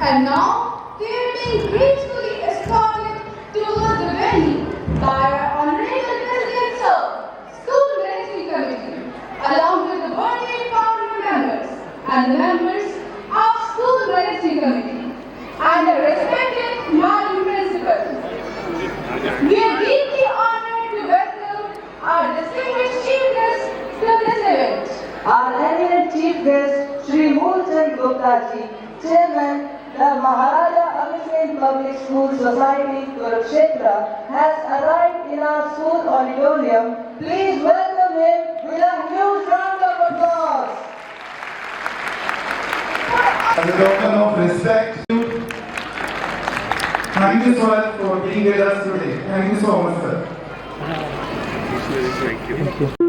And now they are being gracefully escorted towards the venue by our Honorable President Sir, School Ministry Committee, along with the birthday founder members and the members of School Ministry Committee and the respected Madam Principal. We are deeply honored to welcome our distinguished chief guest to this event. Our eminent chief guest, Shri Moolchand Gupta ji, Chairman, the Maharaja Agastyan Public School Society, Kurukshetra, has arrived in our school auditorium. Please welcome him with a huge round of applause. As a token of respect, thank you so much for being with us today. Thank you so much, sir. Thank you.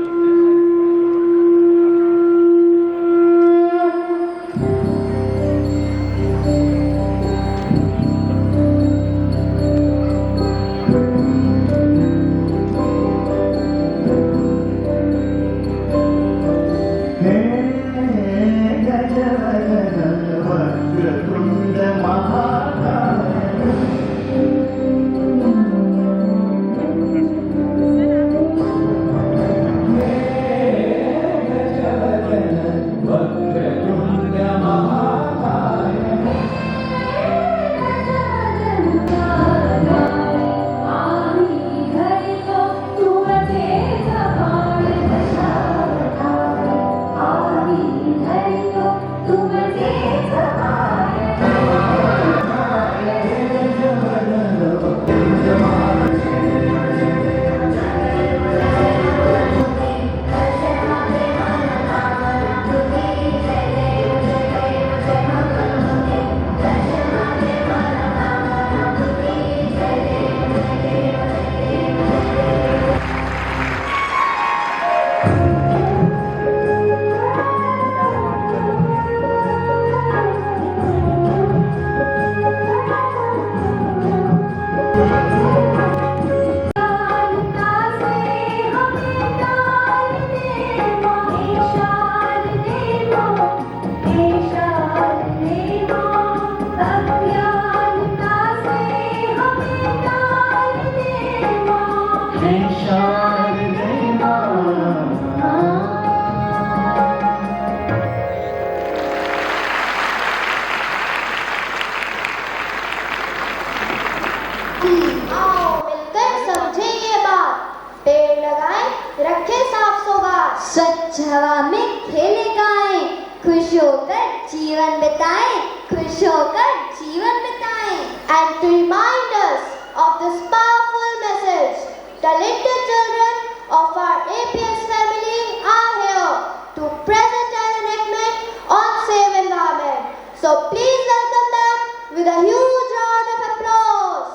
स्वच्छ हवा में खेले गाएं, खुश होकर जीवन बिताएं, खुश होकर जीवन बिताएं. And to remind us of this powerful message, talented children of our APS family are here to present an enactment on safe environment. So please welcome them with a huge round of applause.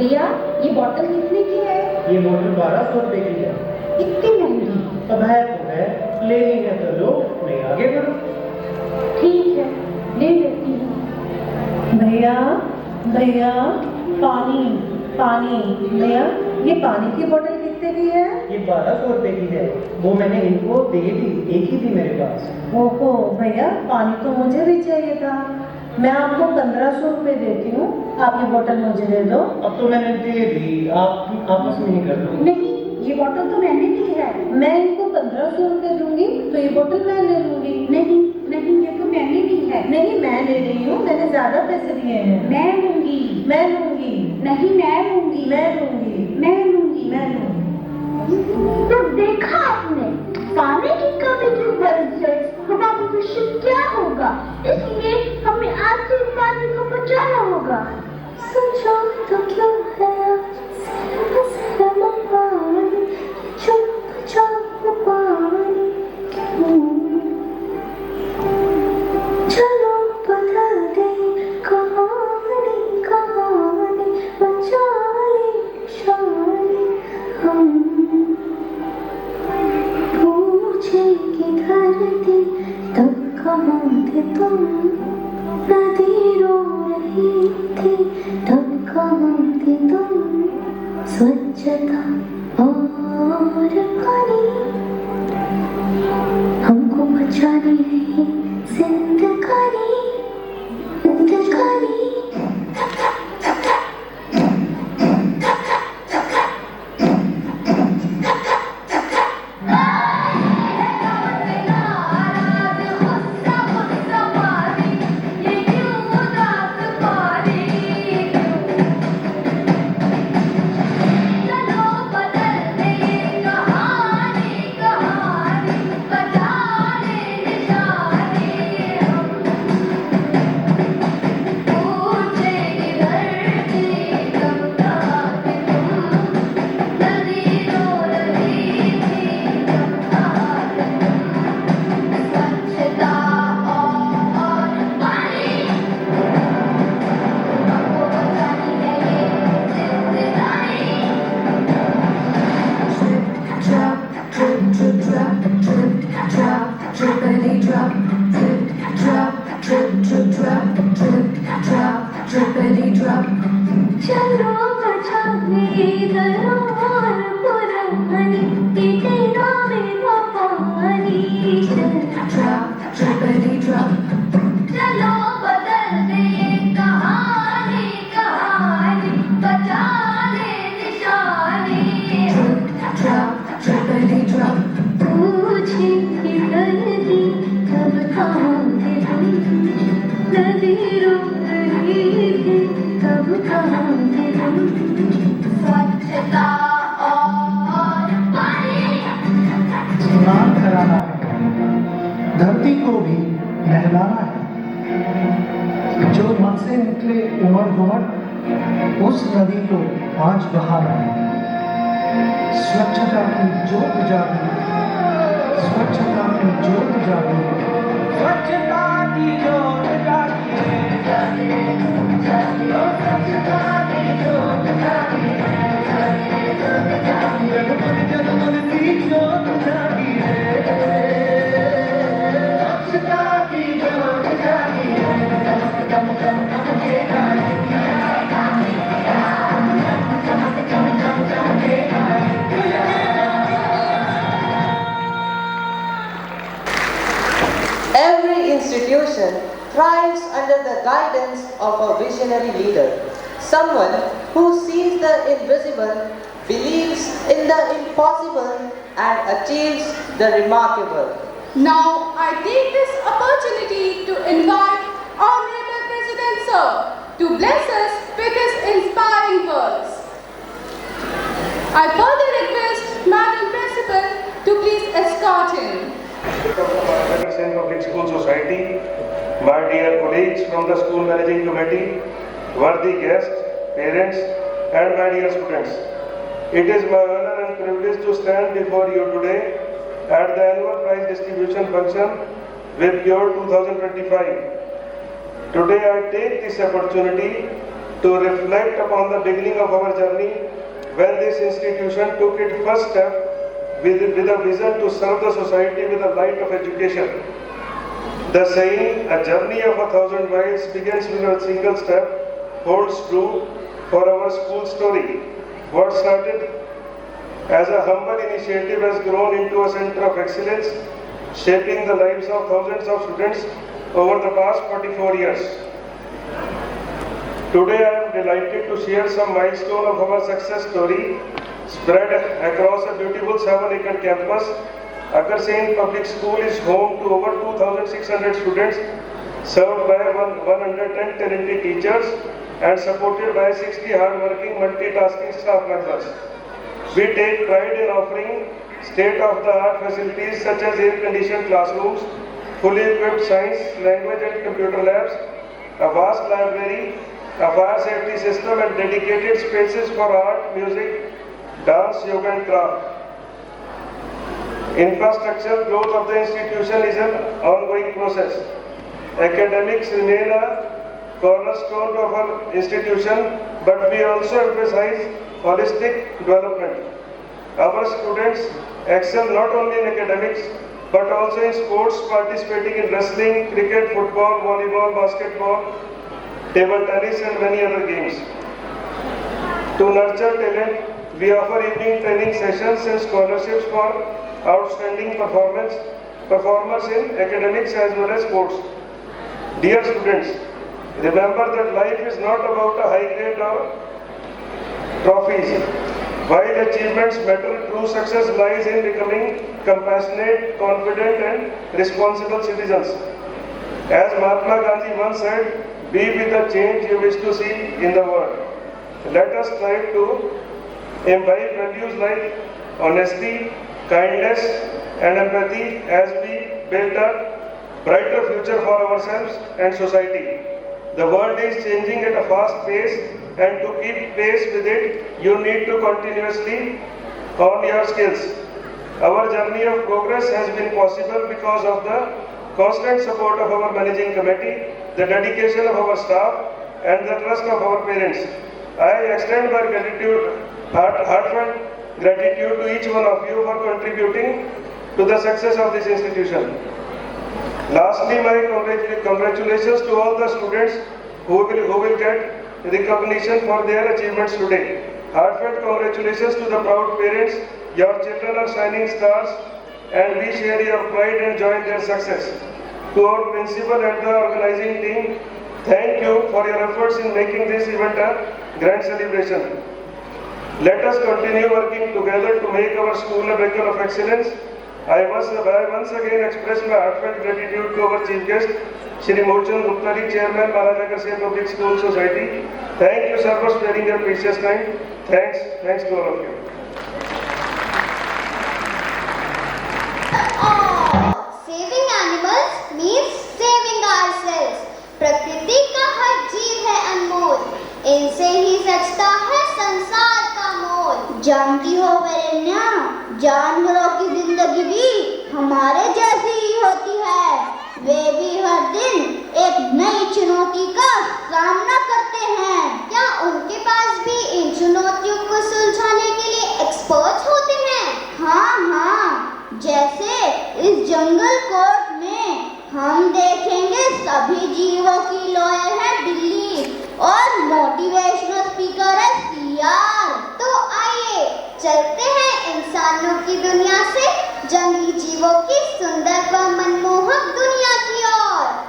भैया ये बोतल कितने की है? ये बोतल 1200 रुपए की है। इतनी महंगी? अब है तो है, लेनी है तो लो, नहीं आगे बढ़ो। ठीक है, ले लेती हूँ। भैया भैया पानी पानी भैया ये पानी की बोतल कितने की है? ये 1200 रुपए की है, वो मैंने इनको दे दी, एक ही थी मेरे पास। ओहो भैया पानी तो मुझे भी चाहिए था। मैं आपको 1500 रुपए देती हूँ, आप ये बोतल मुझे दे दो। अब तो मैंने दे दी, आप आपस में ही कर दो। नहीं, ये बोतल तो मैंने ली है। मैं इनको 1500 रुपए दूंगी तो ये बोतल मैं ले लूंगी। नहीं नहीं, ये तो मैंने ली है। नहीं मैं ले रही हूँ, मैंने ज्यादा पैसे दिए हैं। मैं लूंगी। मैं लूंगी। नहीं मैं लूंगी। मैं लूंगी। मैं लूंगी। मैं लूंगी। तो देखा आपने, पानी की कमी की वजह से हमारा भविष्य क्या होगा, इसलिए हमें आज से पानी को बचाना होगा। सोचो तो क्यों है पानी, चुप चाप पानी क्यों? चलो बदल दे कहानी कहानी, बचा ले शानी हम। पूछे कि धरती तब कहाँ थे तुम, नदी रो रही थी तब कहाँ थे तुम। स्वच्छता और पानी हमको बचानी है जिंदगानी जिंदगानी। चलो बचावे दरोहर पुरानी, ये तेरा मेरा पानी। चलो बदल दे कहानी कहानी, बचा ले निशानी। पूछे कि धरती कब कहाँ थे तुम, नदी रो रही थी तब कहाँ थे तुम। स्वच्छता और पानी स्नान कराना है, धरती को भी नहलाना है। जो मन से निकले उमड़ घुमड़, उस नदी को आज बहाना है। स्वच्छता की जोत जागी, स्वच्छता की जोत जागी, स्वच्छता की जोत जागी है, स्वच्छता की जोत जागी है, जगमग की जोत जागी है, स्वच्छता की जोत जागी है, कम कम कम के गाए, Every institution thrives under the guidance of a visionary leader, someone who sees the invisible, believes in the impossible, and achieves the remarkable. Now, I take this opportunity to invite Honorable President Sir to bless us with his inspiring words. I further request Madam Principal to please escort him. Saint Public School Society, my dear colleagues from the School Managing Committee, worthy guests, parents, and my dear students. It is my honor and privilege to stand before you today at the annual prize distribution function with your 2025. Today I take this opportunity to reflect upon the beginning of our journey when this institution took its first step with a vision to serve the society with the light of education. The saying, a journey of 1,000 miles begins with a single step, holds true for our school story. What started as a humble initiative has grown into a center of excellence, shaping the lives of thousands of students over the past 44 years. Today I am delighted to share some milestone of our success story spread across a beautiful 7-acre campus. Agarsain Public School is home to over 2,600 students, served by 110 talented teachers and supported by 60 hard-working multitasking staff members. We take pride in offering state-of-the-art facilities such as air-conditioned classrooms, fully equipped science, language and computer labs, a vast library, a fire safety system and dedicated spaces for art, music, dance, yoga and craft. Infrastructure growth of the institution is an ongoing process. Academics remain a cornerstone of our institution, but we also emphasize holistic development. Our students excel not only in academics, but also in sports, participating in wrestling, cricket, football, volleyball, basketball, table tennis and many other games. To nurture talent, we offer evening training sessions and scholarships for outstanding performers in academics as well as sports. Dear students, remember that life is not about a high grade or trophies. While achievements matter, true success lies in becoming compassionate, confident and responsible citizens. As Mahatma Gandhi once said, be with the change you wish to see in the world. Let us strive to imbibe values like honesty, kindness and empathy as we build a brighter future for ourselves and society. The world is changing at a fast pace, and to keep pace with it, you need to continuously hone your skills. Our journey of progress has been possible because of the constant support of our managing committee, the dedication of our staff, and the trust of our parents. I extend my heartfelt gratitude to each one of you for contributing to the success of this institution. Lastly, my congratulations to all the students who will get recognition for their achievements today. Heartfelt congratulations to the proud parents. Your children are shining stars and we share your pride and joy in their success. To our principal and the organizing team, thank you for your efforts in making this event a grand celebration. Let us continue working together to make our school a beacon of excellence. I once again express my heartfelt gratitude to our chief guest, Shri Moorchand Gupta, Chairman, Maharaja Agarsain Public School Society. Thank you, sir, for sparing your precious time. Thanks to all of you. Saving animals means saving ourselves. प्रकृति का हर जीव है अनमोल, इनसे ही सजता है संसार का मोल। जानती हो वरेण्या, जानवरों की जिंदगी भी हमारे जैसी ही होती है। वे भी हर दिन एक नई चुनौती का सामना करते हैं। क्या उनके पास भी इन चुनौतियों को सुलझाने के लिए एक्सपर्ट्स होते हैं? हाँ, जैसे इस जंगल कोर्ट में हम देखेंगे सभी जीवों की लॉयर है बिल्ली और मोटिवेशनल स्पीकर है सियार। तो आइए चलते हैं इंसानों की दुनिया से जंगली जीवों की सुंदर व मनमोहक दुनिया की ओर।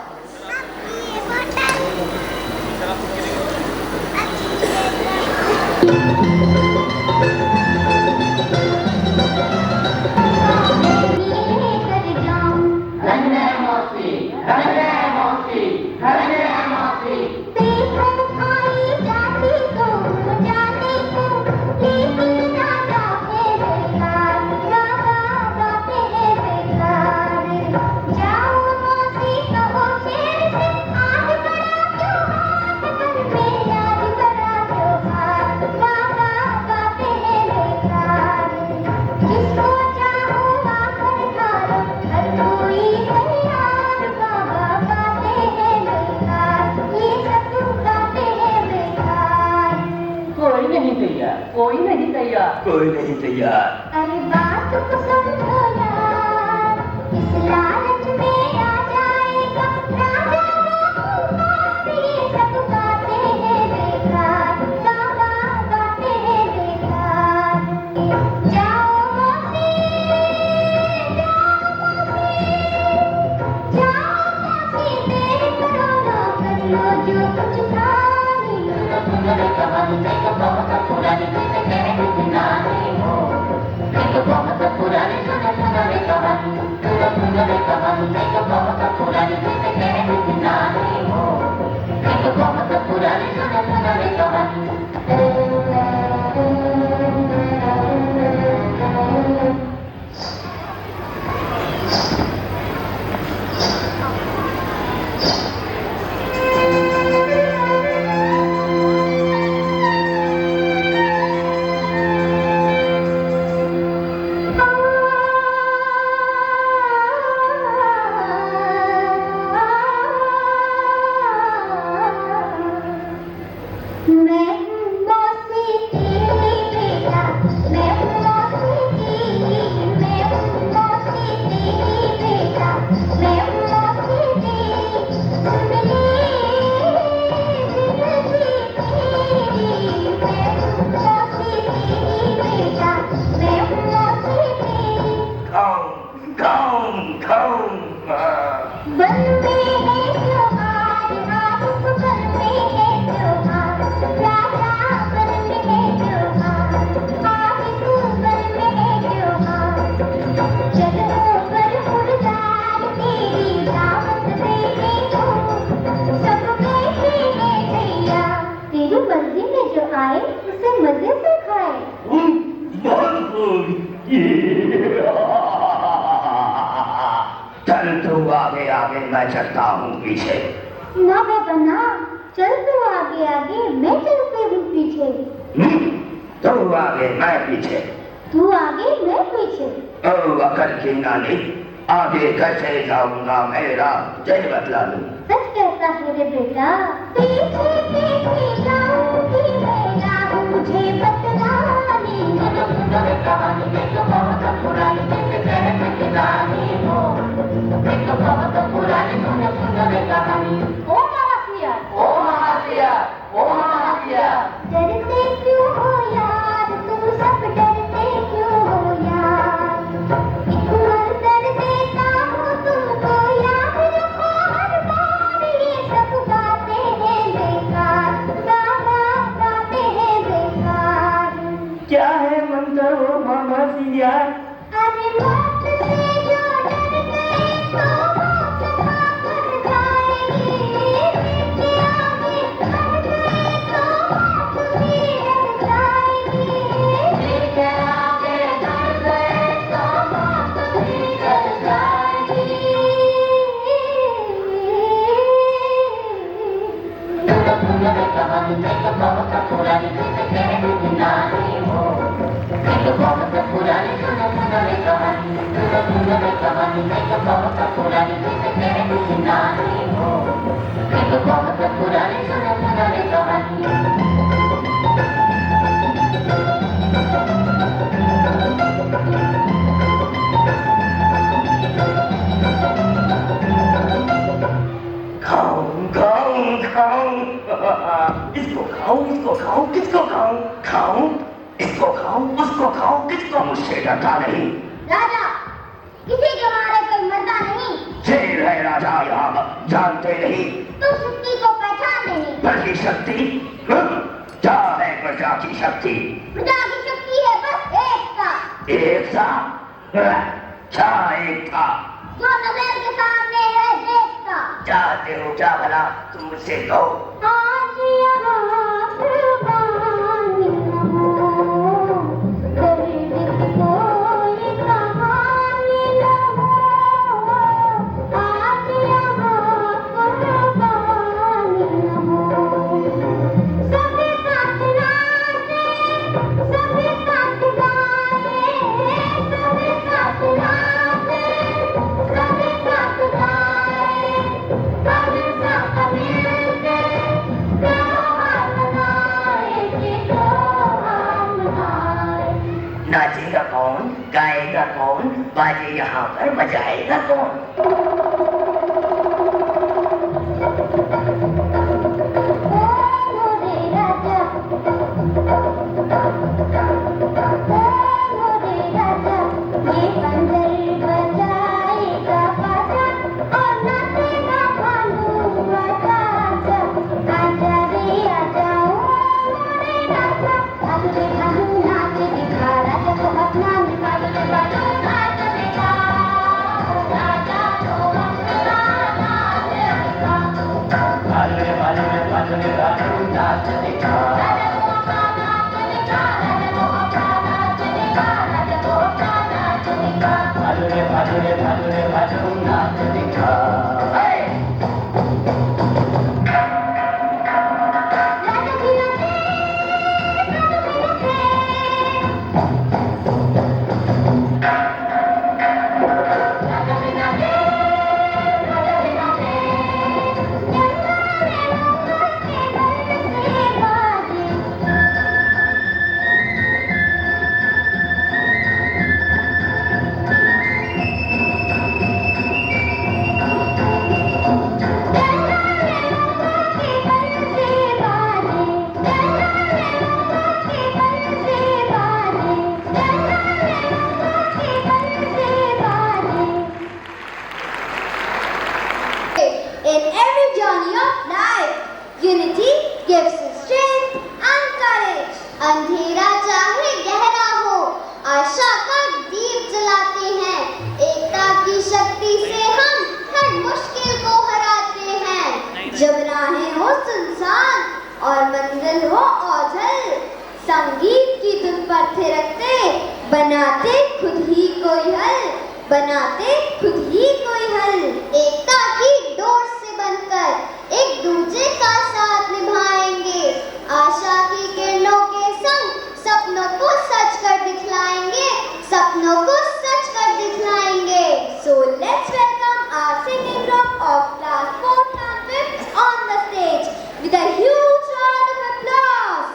कोई नहीं तैयार। अरे बात तो समझो यार, इस लालच में आ जाएगा राजा रामपाल, ये सब बातें हैं बेकार, बाबा बातें हैं बेकार। जाओ मौसी, देर करो ना, कर लो जो कुछ खानी। कहानी एक बहुत पुरानी कहानी हो, एक बहुत पुरानी कहानी, एक बहुत पुरानी कहानी हो, एक बहुत पुरानी कहानी। चल तू आगे आगे, मैं चलता हूँ पीछे। ना बाबा ना, चल तू आगे आगे, मैं चलती हूँ पीछे। तू आगे मैं पीछे, तू आगे मैं पीछे। ओ अकल की नानी, आगे कैसे जाऊंगा, मेरा जय बतला लूं। सच कहता है रे बेटा, पीछे पीछे जाऊंगी मेरा मुझे बतलानी। कहानी एक बहुत पुरानी कहानी हो, एक बहुत पुरानी कहानी। ओ महासिया, ओ महासिया, ओ महासिया, डरते क्यों हो यार, तुम सब डरते क्यों हो यार। एक मंत्र देता हूँ तुमको, याद रखो हर बार, ये सब बातें हैं बेकार, बाबा बातें हैं बेकार। क्या है मंत्र हो मामा सिया? अरे मौत से जो डर गए तो मौत खाकर जाएगी, बिटिया में मर गए तो मौत भी डर जाएगी। बिटिया में मर गए तो मौत भी डर जाएगी। कहानी एक बहुत पुरानी कहानी हो, एक बहुत पुरानी कहानी, कहानी एक बहुत पुरानी कहानी हो, एक बहुत पुरानी कहानी। खाऊं खाऊं खाऊं, इसको खाऊं, इसको खाऊं, किसको खाऊं? खाऊं, इसको खाऊं, उसको खाऊं, किसको? मुझसे डरता नहीं राजा, किसी के मारे कोई मरता नहीं। शेर है राजा, यहाँ जानते नहीं। तू शक्ति को पहचान नहीं। प्रजा शक्ति, क्या है प्रजा की शक्ति? प्रजा की शक्ति है बस एक सा, एक सा? क्या एक था? जो नजर के सामने है देखता। चाहते हो क्या भला, तुम मुझसे कहो। आज यहाँ कुर्बानी न हो, दर्द की कोई कहानी न हो। आज यहाँ कुर्बानी न हो, सबके साथ नाचे, सबके साथ गाए, सबके साथ नाचे, सबके साथ गाए, सबके साथ मिलके त्योहार नाचेगा कौन, गाएगा कौन, बाजे यहाँ पर बजाएगा कौन। In every journey of life, unity gives us strength and courage. अंधेरा चाहे गहरा हो, आशा का दीप जलाते हैं। एकता की शक्ति से हम हर मुश्किल को हराते हैं। जब राहें हो सुनसान और मंजिल हो ओझल, संगीत की धुन पर थिरकते, बनाते खुद ही कोई हल, बनाते खुद ही कोई हल। एकता की डोर से बनकर एक दूजे का साथ निभाएंगे, आशा की किरणों के संग सपनों को सच कर दिखलाएंगे, सपनों को सच कर दिखलाएंगे। So let's welcome our singing group of class 4th and 5th on the stage with a huge round of applause.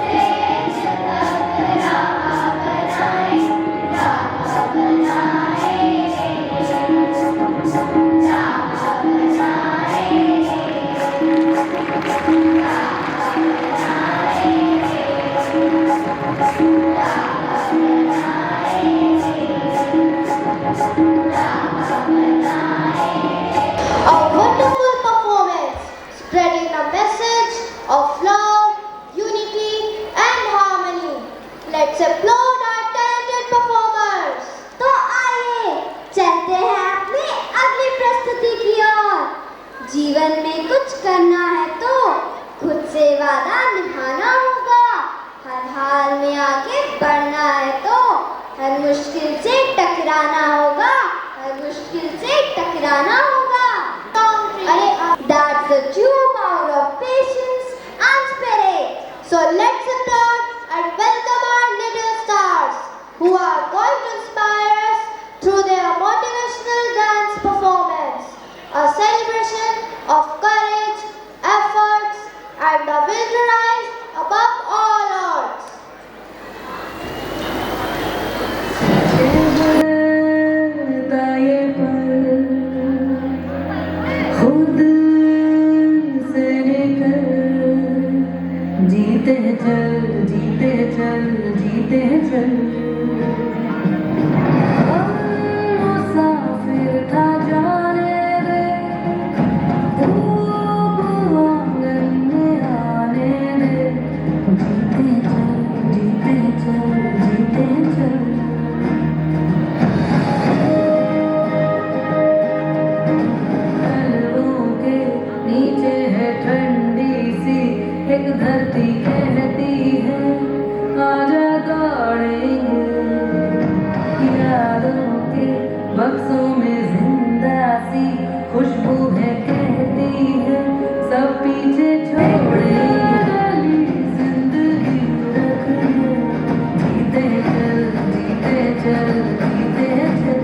Yeah. हर मुश्किल से टकराना होगा, हर मुश्किल से टकराना होगा। अरे that's the true power of patience and spirit. So let's applaud and welcome our little stars who are going to inspire us through their motivational dance performance. A celebration of courage, efforts, and the will to rise above all odds. खुद से निकल जीते चल जीते चल जीते चल मुसाफिर था जाने दे धूप आंगन में आने दे जीते चल जीते चल जीते चल नीचे है ठंडी सी एक धरती कहती है आजा दौड़ेंगे यादों के बक्सों में जिंदा सी खुशबू है कहती है सब पीछे छोड़े जिंदगी रखिए जीते चल जीते चल जीते चल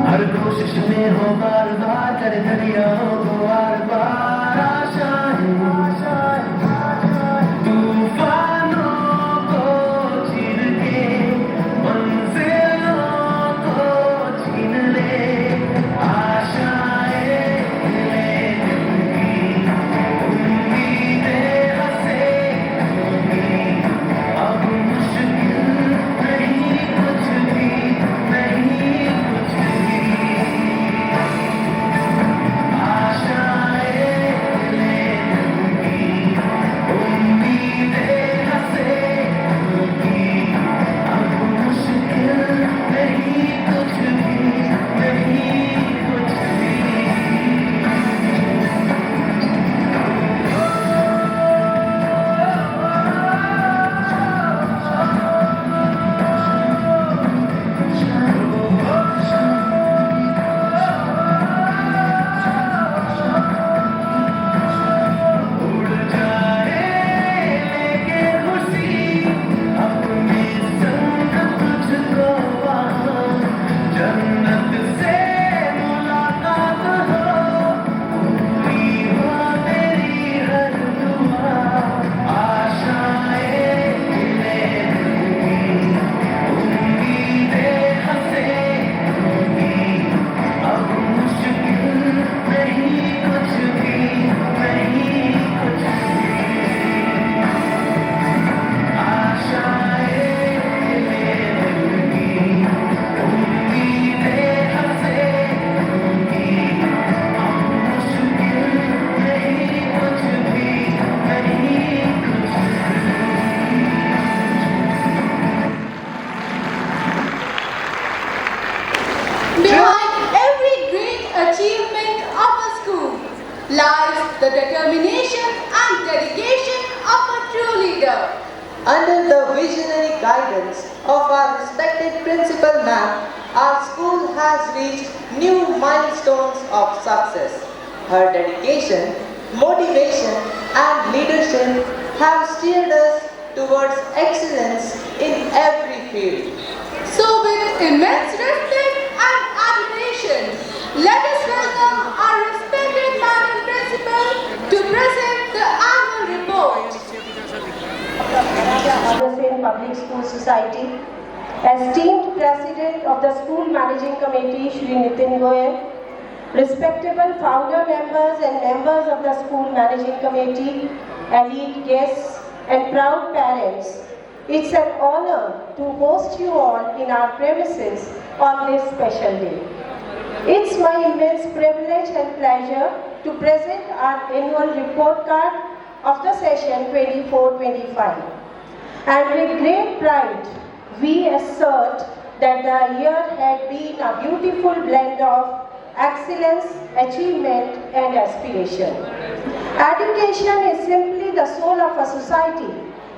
हर कोशिश में हो बार बार कर दरिया हो बार बार आशा है तूफानों को चीर के मंजिलों को छीन ले आशाएं उम्मीदें हंसेंगी अब मुश्किल नहीं कुछ भी नहीं कुछ भी आशा lies the determination and dedication of a true leader. Under the visionary guidance of our respected Principal Ma'am, our school has reached new milestones of success. Her dedication, motivation and leadership have steered us towards excellence in every field. So with immense respect and admiration, let us welcome our respected Madam Principal to present the annual report. Agassiz Public School Society, esteemed President of the School Managing Committee, Shri Nitin Goyal, respectable founder members and members of the School Managing Committee, elite guests and proud parents, it's an honor to host you all in our premises on this special day. It's my immense privilege and pleasure to present our annual report card of the session 24-25. And with great pride, we assert that the year had been a beautiful blend of excellence, achievement and aspiration. Education is simply the soul of a society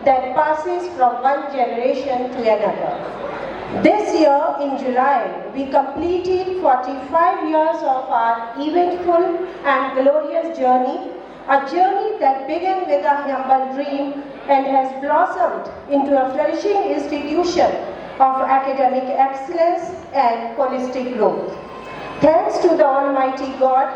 that passes from one generation to another. This year in July, we completed 45 years of our eventful and glorious journey, a journey that began with a humble dream and has blossomed into a flourishing institution of academic excellence and holistic growth. Thanks to the Almighty God,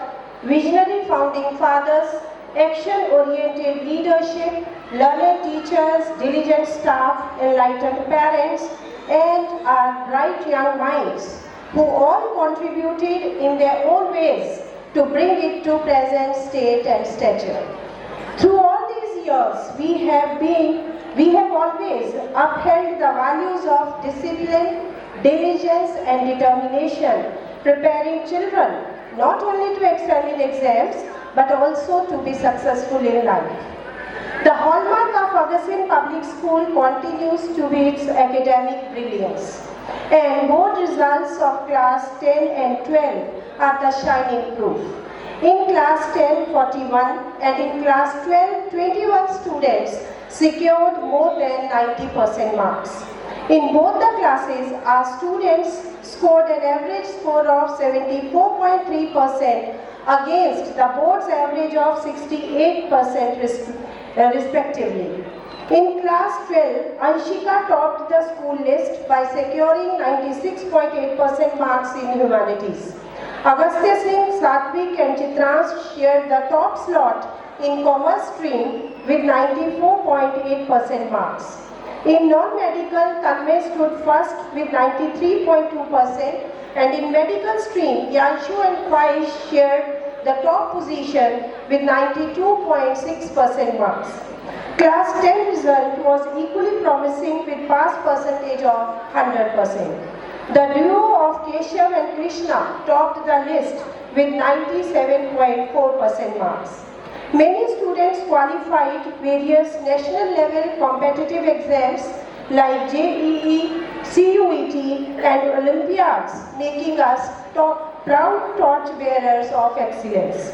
visionary founding fathers, action-oriented leadership, learned teachers, diligent staff, enlightened parents, and our bright young minds, who all contributed in their own ways to bring it to present state and stature. Through all these years, we have always upheld the values of discipline, diligence, and determination, preparing children not only to excel in exams, but also to be successful in life. The hallmark of Agassiz Public School continues to be its academic brilliance, and board results of class 10 and 12 are the shining proof. In class 10, 41 and in class 12, 21 students secured more than 90% marks. In both the classes, our students scored an average score of 74.3% against the board's average of 68% respectively. In class 12, Anshika topped the school list by securing 96.8% marks in humanities. Agastya Singh, Satvik and Chitransh shared the top slot in commerce stream with 94.8% marks. In non-medical, Tanmay stood first with 93.2%, and in medical stream, Yanshu and Faiz shared the top position with 92.6% marks. Class 10 result was equally promising with pass percentage of 100%. The duo of Keshav and Krishna topped the list with 97.4% marks. Many students qualified various national level competitive exams like JEE, CUET and Olympiads, making us proud torch-bearers of excellence.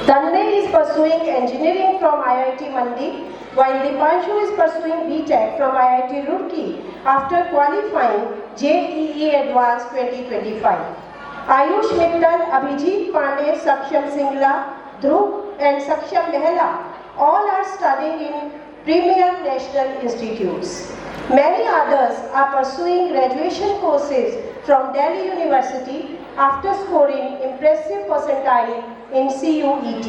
Tanmay is pursuing engineering from IIT Mandi, while Dipanshu is pursuing BTech from IIT Roorkee after qualifying JEE Advanced 2025. Ayush Mittal, Abhijit Pandey, Saksham Singla, Dhruv and Saksham Mehla all are studying in premier national institutes. Many others are pursuing graduation courses from Delhi University after scoring impressive percentile in CUET.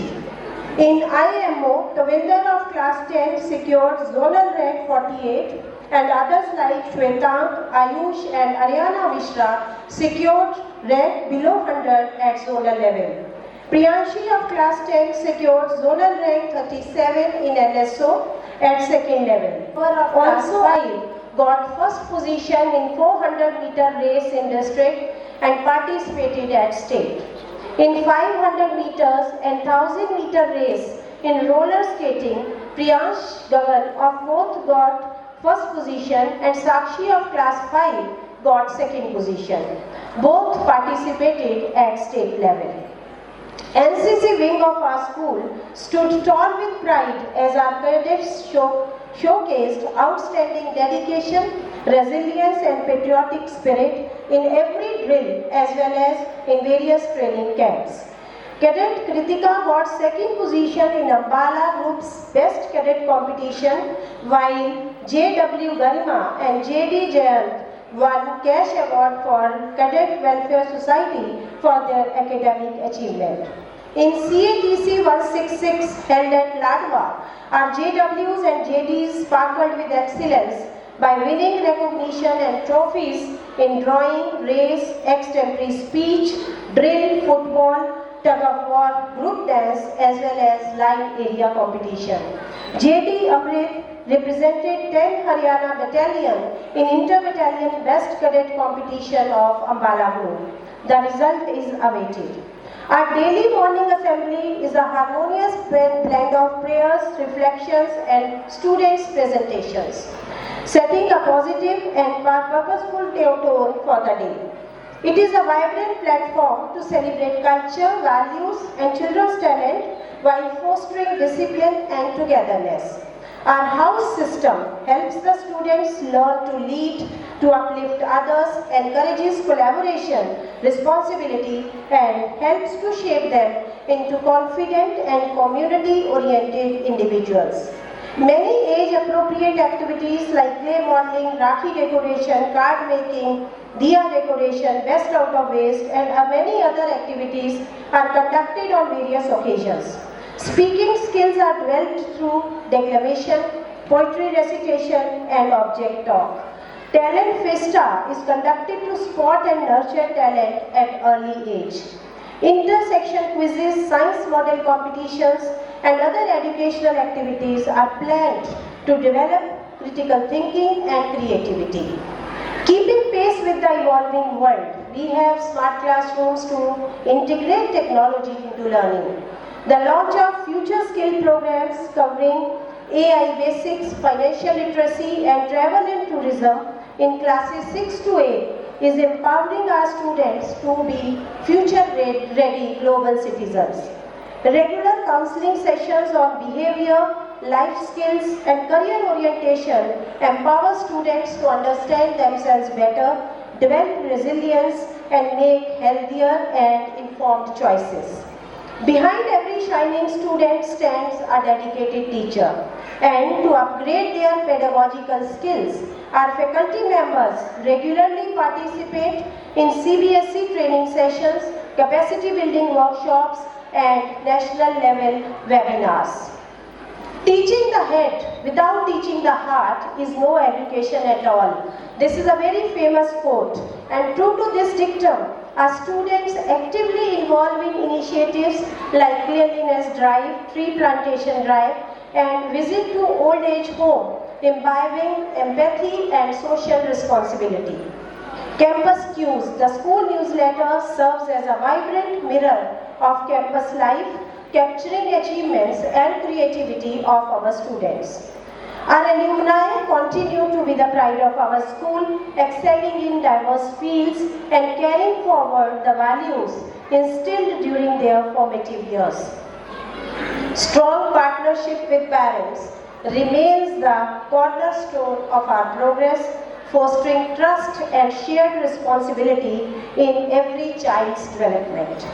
In IMO, the winner of class 10 secured zonal rank 48 and others like Shwetank, Ayush and Ariana Mishra secured rank below 100 at zonal level. Priyanshi of class 10 secured zonal rank 37 in NSO at second level. Also, I got first position in 400-meter race in district and participated at state. In 500 meters and 1000-meter race in roller skating, Priyansh Gagan of 4th got first position and Sakshi of class 5 got second position. Both participated at state level. NCC wing of our school stood tall with pride as our cadets showcased outstanding dedication, resilience and patriotic spirit in every drill as well as in various training camps. Cadet Kritika got second position in Ambala Group's Best Cadet competition, while JW Garima and JD Jayant won cash award for Cadet Welfare Society for their academic achievement. In CATC 166 held at Ladwa, our JWs and JDs sparkled with excellence by winning recognition and trophies in drawing, race, extempore speech, drill, football, tug of war, group dance as well as line area competition. JD Amrit represented 10th Haryana Battalion in Inter-Battalion Best Cadet competition of Ambala Group. The result is awaited. Our daily morning assembly is a harmonious blend of prayers, reflections and students' presentations, setting a positive and purposeful tone for the day. It is a vibrant platform to celebrate culture, values and children's talent while fostering discipline and togetherness. Our house system helps the students learn to lead, to uplift others, encourages collaboration, responsibility and helps to shape them into confident and community-oriented individuals. Many age-appropriate activities like clay modeling, rakhi decoration, card making, diya decoration, best out of waste and many other activities are conducted on various occasions. Speaking skills are developed through declamation, poetry recitation and object talk. Talent Festa is conducted to spot and nurture talent at early age. Intersection quizzes, science model competitions and other educational activities are planned to develop critical thinking and creativity. Keeping pace with the evolving world, we have smart classrooms to integrate technology into learning. The launch of future skill programs covering AI basics, financial literacy and travel and tourism in classes 6 to 8 is empowering our students to be future-ready global citizens. Regular counseling sessions on behavior, life skills and career orientation empower students to understand themselves better, develop resilience and make healthier and informed choices. Behind every shining student stands a dedicated teacher, and to upgrade their pedagogical skills, our faculty members regularly participate in CBSE training sessions, capacity building workshops and national level webinars. Teaching the head without teaching the heart is no education at all. This is a very famous quote, and true to this dictum, our students actively involved in initiatives like cleanliness drive, tree plantation drive and visit to old age home, imbibing empathy and social responsibility. Campus Cues, the school newsletter, serves as a vibrant mirror of campus life, capturing achievements and creativity of our students. Our alumni continue to be the pride of our school, excelling in diverse fields and carrying forward the values instilled during their formative years. Strong partnership with parents remains the cornerstone of our progress, fostering trust and shared responsibility in every child's development.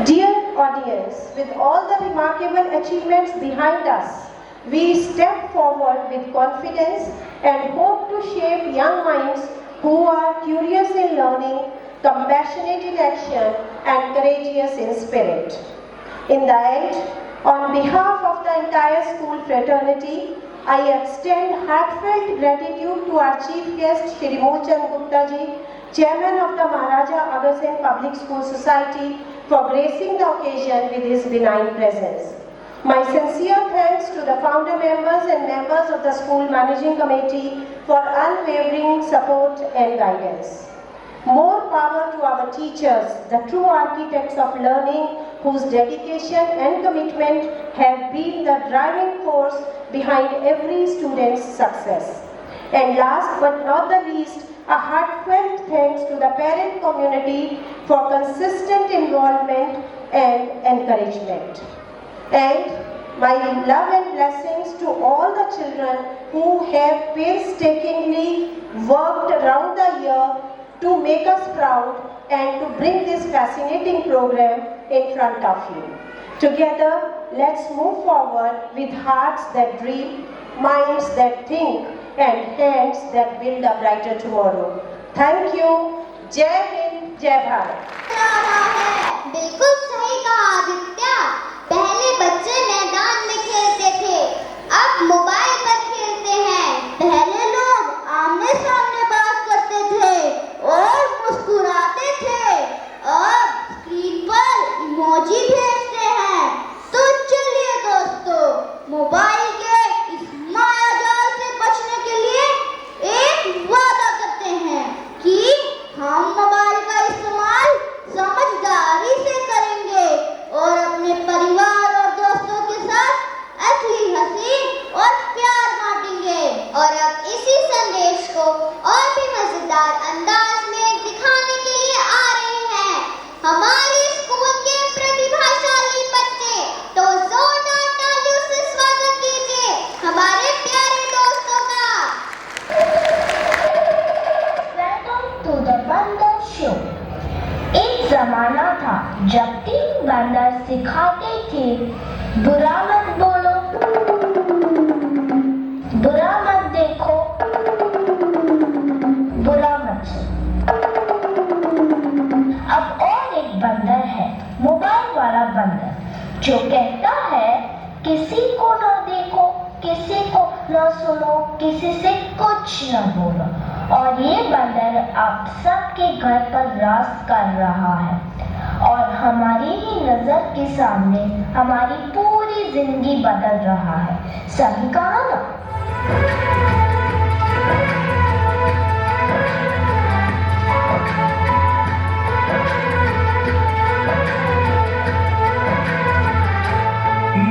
Dear audience, with all the remarkable achievements behind us, we step forward with confidence and hope to shape young minds who are curious in learning, compassionate in action, and courageous in spirit. In the end, on behalf of the entire school fraternity, I extend heartfelt gratitude to our chief guest, Shri Moolchand Gupta ji, Chairman of the Maharaja Agarsen Public School Society, for gracing the occasion with his benign presence. My sincere thanks to the founder members and members of the school managing committee for unwavering support and guidance. More power to our teachers, the true architects of learning, whose dedication and commitment have been the driving force behind every student's success. And last but not the least, a heartfelt thanks to the parent community for consistent involvement, and encouragement. And my love and blessings to all the children who have painstakingly worked around the year to make us proud and to bring this fascinating program in front of you. Together, let's move forward with hearts that dream, minds that think, and hands that build a brighter tomorrow. Thank you. Jai Hind, Jai Bharat. बिल्कुल सही कहा आदित्य। पहले बच्चे मैदान में खेलते थे, अब मोबाइल पर खेलते हैं। पहले लोग आमने सामने बात करते थे और मुस्कुराते थे, अब स्क्रीन पर इमोजी भेजते हैं। तो चलिए दोस्तों, मोबाइल के इस मायाजाल से बचने के लिए एक वादा करते हैं कि हम मोबाइल का इस्तेमाल समझदारी से करेंगे और अपने परिवार और दोस्तों के साथ असली हंसी और प्यार बांटेंगे। और अब इसी संदेश को और भी मजेदार अंदाज में दिखाने के लिए आ रहे हैं हमारे स्कूल के प्रतिभाशाली बच्चे। तो जोरदार तालियों से स्वागत कीजिए हमारे प्यारे दोस्तों का। Welcome to the बंदर शो। एक जमाना था जब 3 बंदर सिखाते थे, बुरा मत बोलो, बुरा मत देखो, बुरा मत सुनो। अब और एक बंदर है, मोबाइल वाला बंदर, जो कहता है किसी को न देखो, किसी को न सुनो, किसी से कुछ न बोलो। और ये बंदर आप सबके घर पर राज कर रहा है और हमारी ही नजर के सामने हमारी पूरी जिंदगी बदल रहा है। सही कहा ना?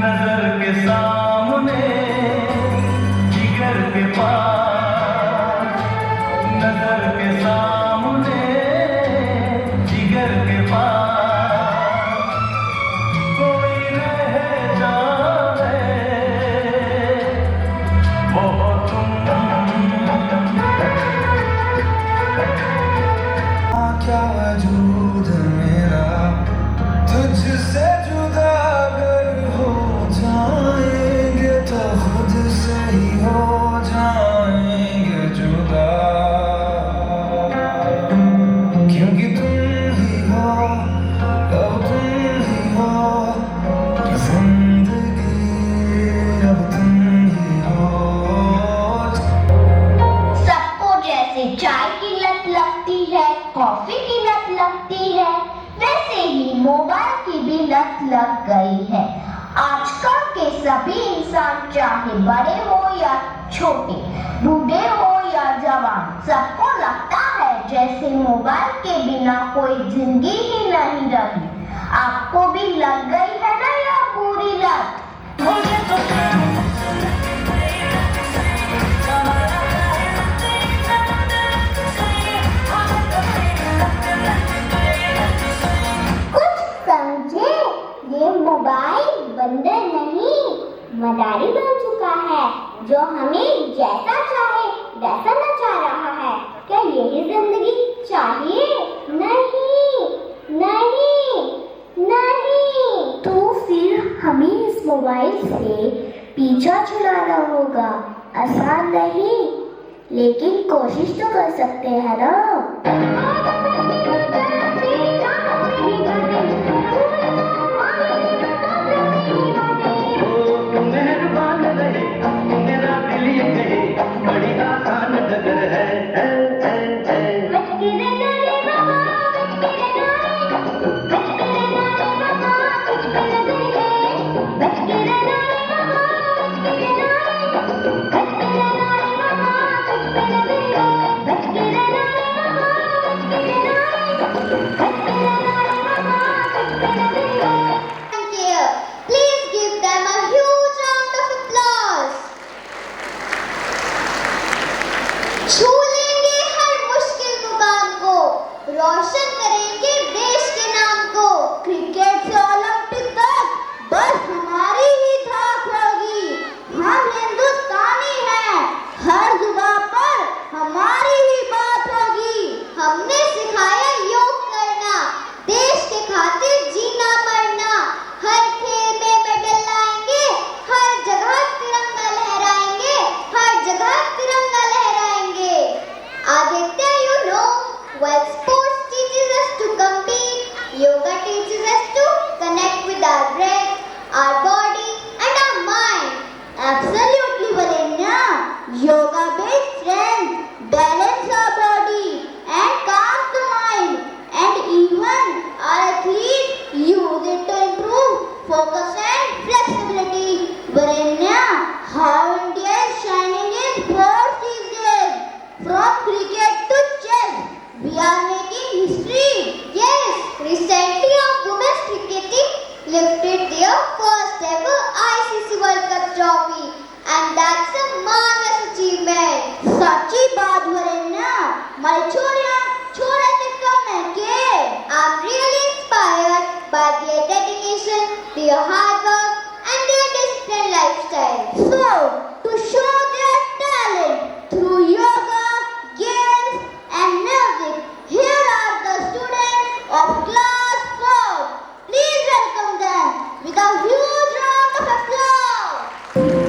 नजर के सामने, जिगर के पास, नजर के सामने, जिगर के पास, कोई रह जाए वो तुम। क्या वजूद मेरा तुझसे जुदा अगर हो जाएंगे तो खुद से ही हो जाएंगे जुदा, क्योंकि तुम ही हो, अब तुम ही हो, जिंदगी अब तुम ही हो। सबको जैसे चाय की लत लगती है, कॉफी की लत लगती है, वैसे ही मोबाइल की भी लत लग गई है। आजकल के सभी इंसान, चाहे बड़े हो या छोटे, बूढ़े हो या जवान, सबको लगता है जैसे मोबाइल के बिना कोई जिंदगी ही नहीं रही। आपको भी लग गई है ना यह पूरी लत? समझे, ये मोबाइल बंदर नहीं मदारी बन चुका है, जो हमें जैसा चाहे वैसा नचा रहा है। क्या यही जिंदगी चाहिए? नहीं नहीं नहीं। तो फिर हमें इस मोबाइल से पीछा छुड़ाना होगा। आसान नहीं, लेकिन कोशिश तो कर सकते हैं ना। मेहरबान रहे, मेरा दिल ये कहे, बड़ी आसान डगर है। your first ever ICC World Cup trophy, and that's a marvelous achievement. सच्ची बात बोले ना, हमारे छोरा से कम है के? I'm really inspired by their dedication, their hard work, and their disciplined lifestyle. So, to show their talent through yoga, games, and music, here are the students of class 4. Please welcome them with a huge round of applause.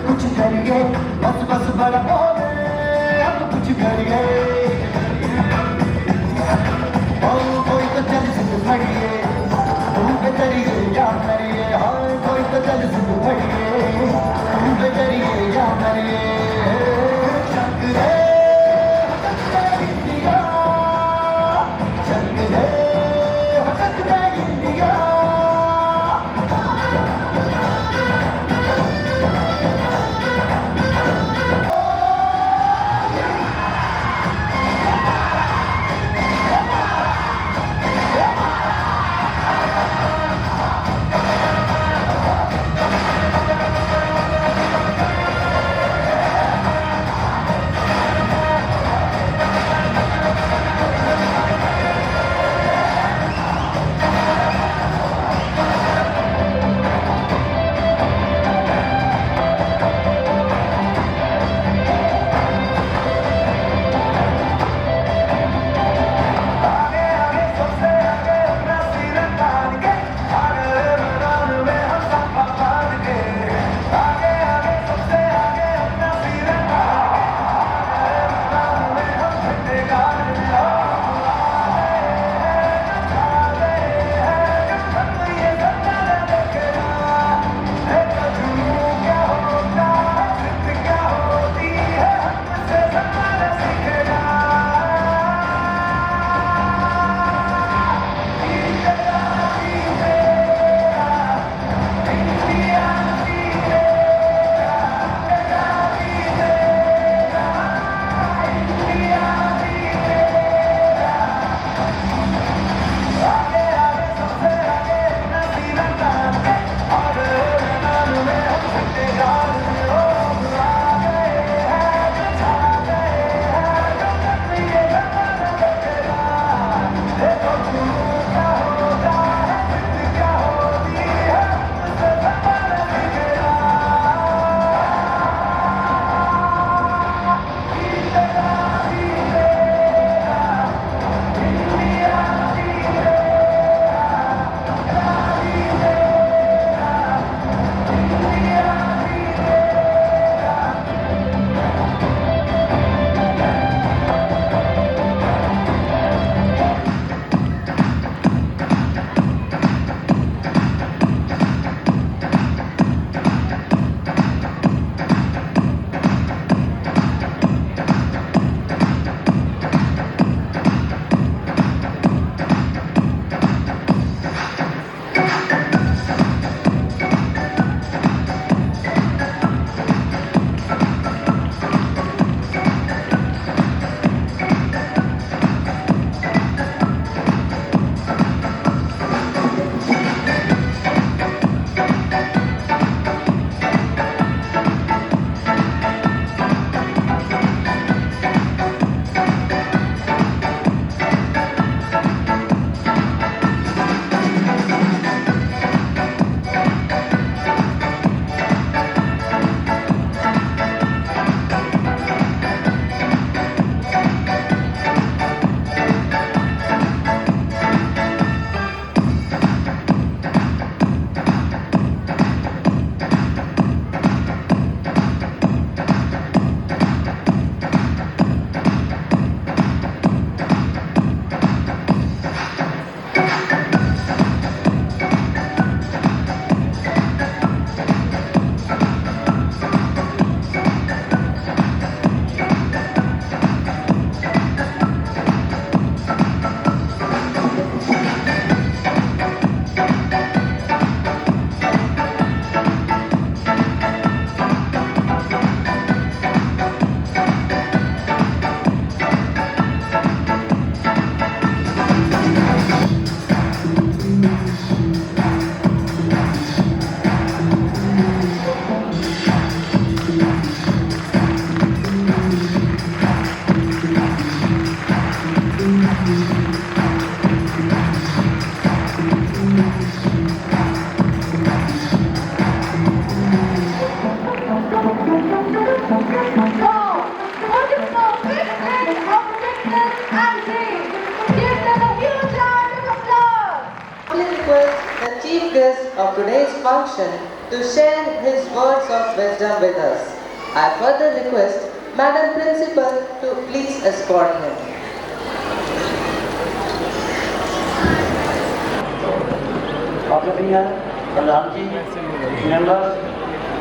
कुछ करिए बस बस बड़ा बोले अब कुछ करिए और कोई तो चल सिद्ध पड़िए तुम पे करिए या करिए और कोई तो चल सिद्ध पड़िए तुम पे करिए या करिए शक है इंडिया शक है India chief guest of today's function to share his words of wisdom with us. I further request Madam Principal to please escort him. प्रधान जी, मेंबर्स,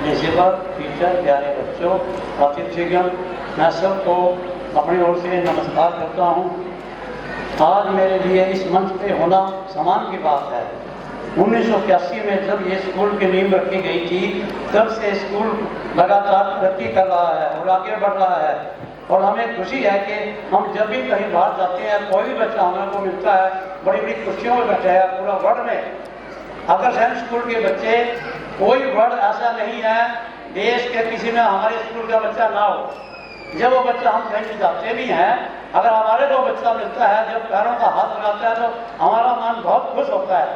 प्रिंसिपल, टीचर, प्यारे बच्चों, अतिथिगण, मैं सबको अपनी ओर से नमस्कार करता हूँ। आज मेरे लिए इस मंच पे होना सम्मान की बात है। 1981 में जब ये स्कूल की नींव रखी गई थी, तब से स्कूल लगातार तरक्की कर रहा है और आगे बढ़ रहा है। और हमें खुशी है कि हम जब भी कहीं बाहर जाते हैं, कोई भी बच्चा हमारे को मिलता है, बड़ी बड़ी खुशियों में बैठा है पूरा वर्ल्ड में। अग्रसेन स्कूल के बच्चे, कोई वर्ड ऐसा नहीं है देश के किसी में हमारे स्कूल का बच्चा ना हो। जब वो बच्चा हम कहीं जाते भी हैं, अगर हमारे को बच्चा मिलता है, जब पैरों का हाथ लगाता है तो हमारा मन बहुत खुश होता है।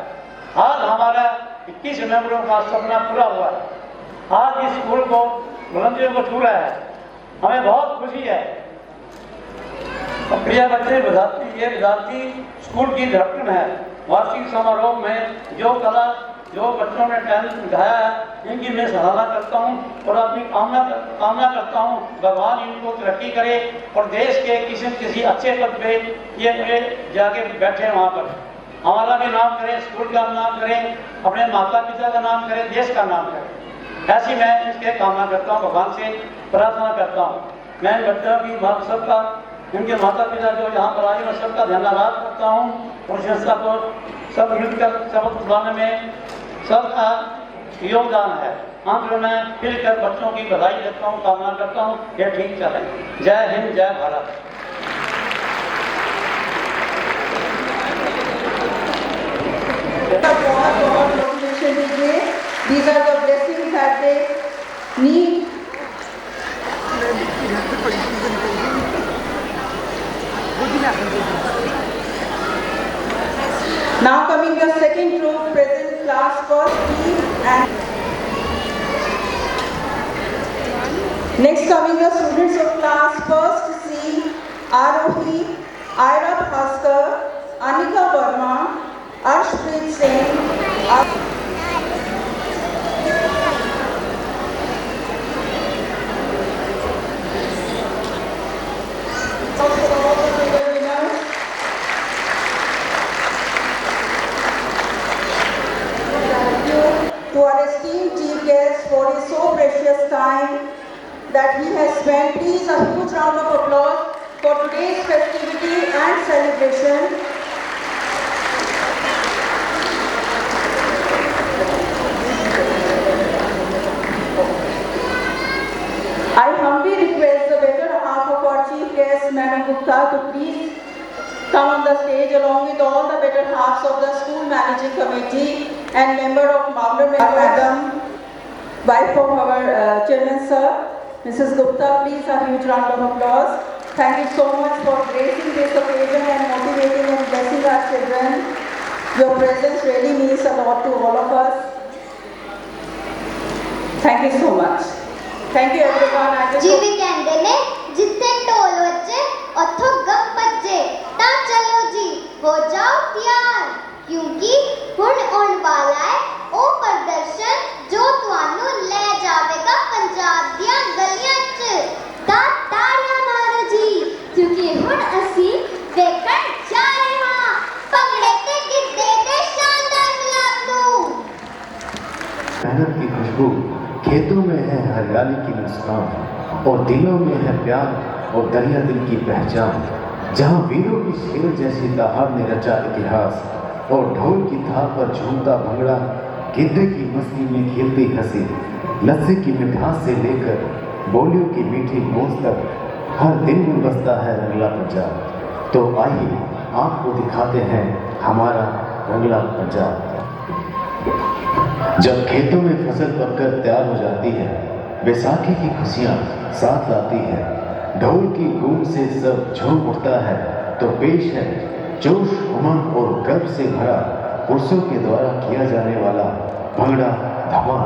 आज हमारा 21 मेंबरों का सपना पूरा हुआ है। आज इस स्कूल को बुलंदियों को छू रहा है, हमें बहुत खुशी है। प्रिय बच्चे, विद्यार्थी स्कूल की धड़कन है। वार्षिक समारोह में जो कला जो बच्चों ने टैलेंट दिखाया है, इनकी मैं सराहना करता हूँ और अपनी कामना करता हूँ भगवान इनको तरक्की करे और देश के किसी अच्छे पद पे ये जाके बैठे वहाँ पर। हमारा भी नाम करें, स्कूल का नाम करें, अपने माता पिता का नाम करें, देश का नाम करें। ऐसी मैं इसके कामना करता हूँ, भगवान से प्रार्थना करता हूँ। मैं बच्चों की सबका, इनके माता पिता जो यहाँ पर आए, मैं सबका धन्यवाद करता हूँ और संस्था को सब मिलकर शपथ दिलाने में सबका योगदान है। अंत में मैं फिर बच्चों की बधाई देता हूँ, कामना करता हूँ ये ठीक चले। जय हिंद, जय Bharat. These are the blessings that they need. Now coming the second group, present class first B and next coming the students of class first C, Arohi, Ira Bhaskar, Anika Verma, Arshpreet Singh, to our esteemed chief guest for his so precious time that he has spent. Please a huge round of applause for today's festivity and celebration. I humbly request the better half of our chief guest, Madam Gupta, to please come on the stage along with all the better halves of the school managing committee and member of Maunder Madam, wife of our chairman sir, Mrs. Gupta. Please a huge round of applause. Thank you so much for gracing this occasion and motivating and blessing our children. Your presence really means a lot to all of us. Thank you so much. Thank you everyone. जीवी कहते ने जिथे ढोल बजे उथों गम बजे ता चलो जी हो जाओ तैयार क्योंकि हुण आने वाला है ओ प्रदर्शन जो तुहानू ले जावेगा पंजाब दियां गलियां च ता ताड़ियां मारो जी क्योंकि हुण असी देखण जा रहे हां भंगड़े ते गिद्दे दे शानदार मिलाप नू। मेहनत की खुशबू खेतों में है, हरियाली की मुस्कान और दिलों में है प्यार और दरिया दिल की पहचान। जहाँ वीरों की शेर जैसी दहाड़ ने रचा इतिहास और ढोल की थाप पर झूमता भंगड़ा, गिद्दे की मस्ती में खेलती हंसी, लस्सी की मिठास से लेकर बोलियों की मीठी गूंज तक हर दिन में बसता है रंगला पंजाब। तो आइए आपको दिखाते हैं हमारा रंगला पंजाब। जब खेतों में फसल पककर तैयार हो जाती है, बैसाखी की खुशियाँ साथ लाती है, ढोल की गूंज से सब झूम उठता है, तो पेश है जोश, उमंग और गर्व से भरा पुरुषों के द्वारा किया जाने वाला भंगड़ा धमाल।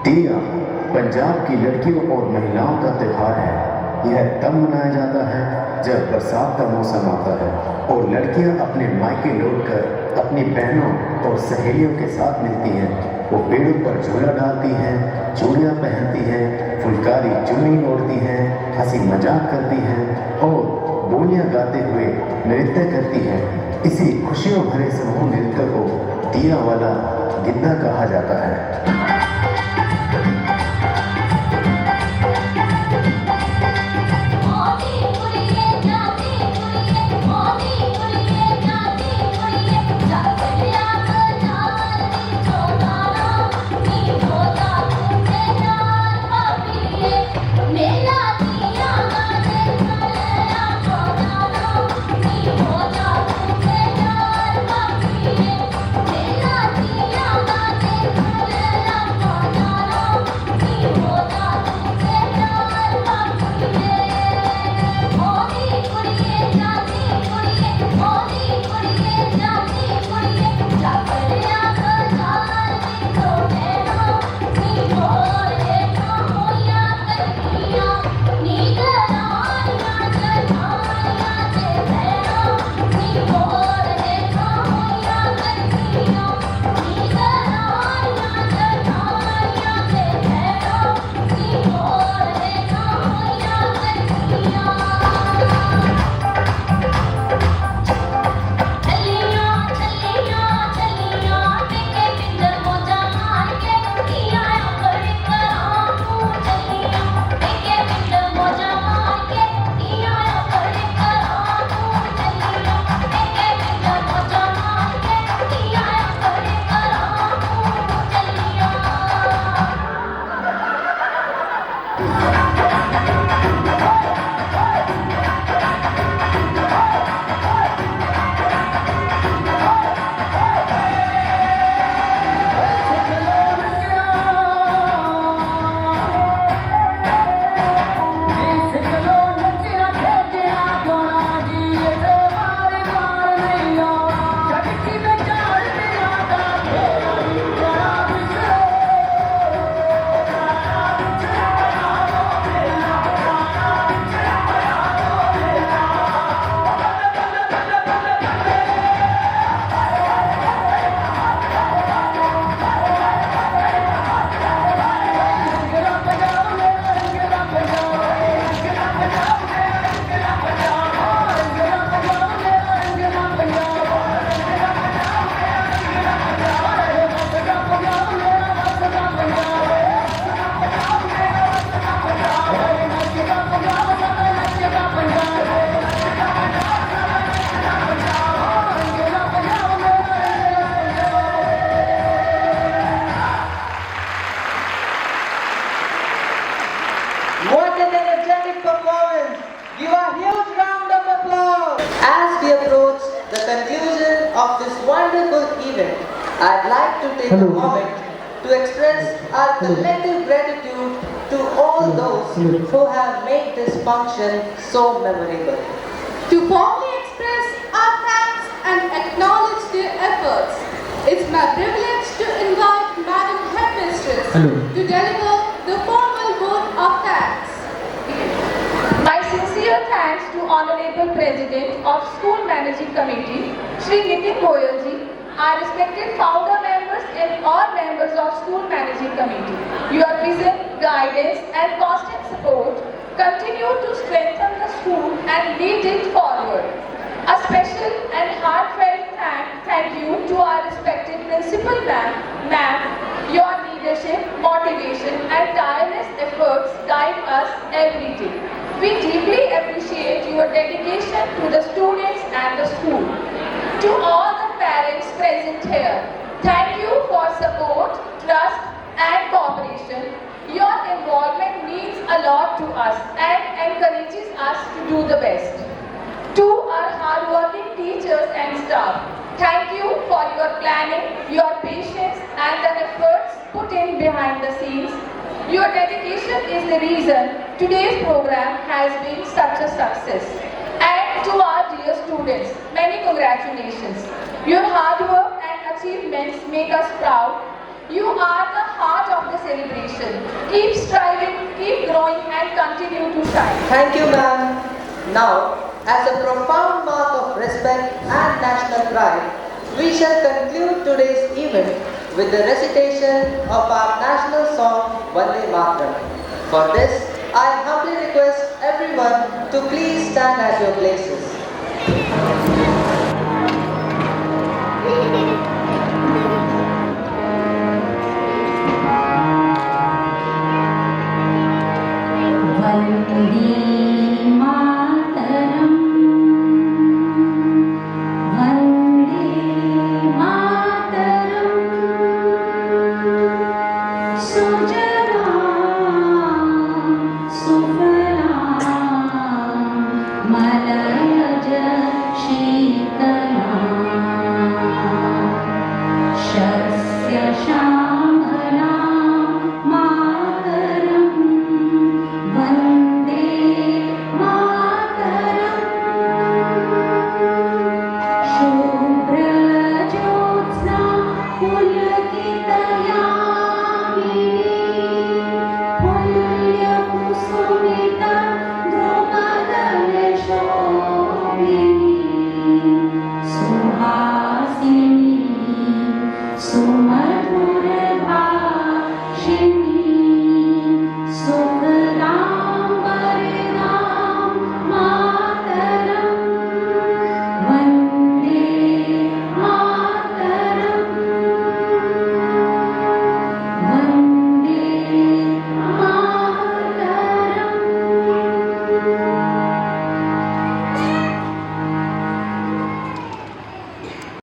तीया पंजाब की लड़कियों और महिलाओं का त्यौहार है। यह तब मनाया जाता है जब बरसात का मौसम आता है और लड़कियां अपने मायके लौटकर अपनी बहनों और सहेलियों के साथ मिलती हैं। वो पेड़ों पर झूला डालती हैं, चूड़ियाँ पहनती हैं, फुलकारी चुन्नी ओढ़ती हैं, हंसी मजाक करती हैं और बोलियां गाते हुए नृत्य करती हैं। इसी खुशियों भरे समूह नृत्य को तीया वाला गिद्दा कहा जाता है। मेला taking a moment to express our collective gratitude to all those who have made this function so memorable. To formally express our thanks and acknowledge their efforts, it's my privilege to invite Madam Headmistress to deliver the formal vote of thanks. My sincere thanks to Honorable President of School Managing Committee, Shri Nitin Goyal ji, our respected founder members and all members of School Managing Committee. Your vision, guidance and constant support continue to strengthen the school and lead it forward. A special and heartfelt thank you to our respected Principal Ma'am. Your leadership, motivation and tireless efforts guide us every day. We deeply appreciate your dedication to the students and the school. To all the parents present here, thank you for support, trust and cooperation. Your involvement means a lot to us and encourages us to do the best. To our hardworking teachers and staff, thank you for your planning, your patience and the efforts put in behind the scenes. Your dedication is the reason today's program has been such a success. And to our dear students, many congratulations. Your hard work and achievements make us proud. You are the heart of the celebration. Keep striving, keep growing and continue to shine. Thank you, ma'am. Now, as a profound mark of respect and national pride, we shall conclude today's event with the recitation of our national song, Vande Mataram. For this, I humbly request everyone to please stand at your places. Suhasini, Sumar